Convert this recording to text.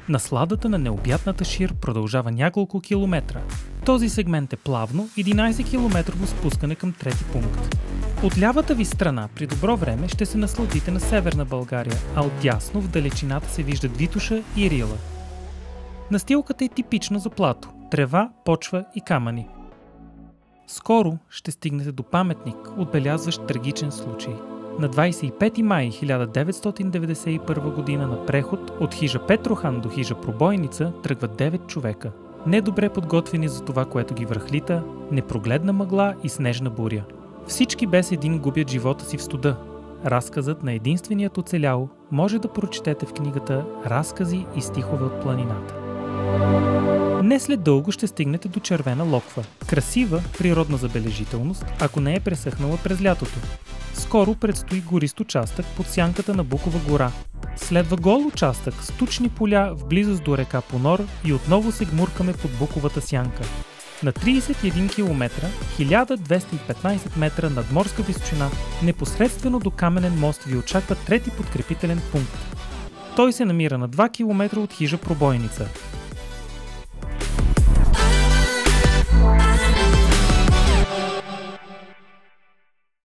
Насладата на необятната Шир продължава няколко километра. Този сегмент е плавно, 11-километрово спускане към трети пункт. От лявата ви страна при добро време ще се насладите на Северна България, а от дясно в далечината се виждат Витоша и Рила. Настилката е типична за плато – трева, почва и камъни. Скоро ще стигнете до паметник, отбелязващ трагичен случай. На 25 май 1991 година на преход от хижа Петрохан до хижа Пробойница тръгват 9 човека. Недобре подготвени за това, което ги връхлита, непрогледна мъгла и снежна буря. Всички без един губят живота си в студа. Разказът на единственият оцелял може да прочетете в книгата «Разкази и стихове от планината». Не след дълго ще стигнете до Червена Локва. Красива природна забележителност, ако не е пресъхнала през лятото. Скоро предстои горист участък под сянката на Букова гора. Следва гол участък с тучни поля в близост до река Понор и отново се гмуркаме под Буковата сянка. На 31 км, 1215 метра надморска височина, непосредствено до Каменен мост ви очаква трети подкрепителен пункт. Той се намира на 2 км от хижа Пробойница.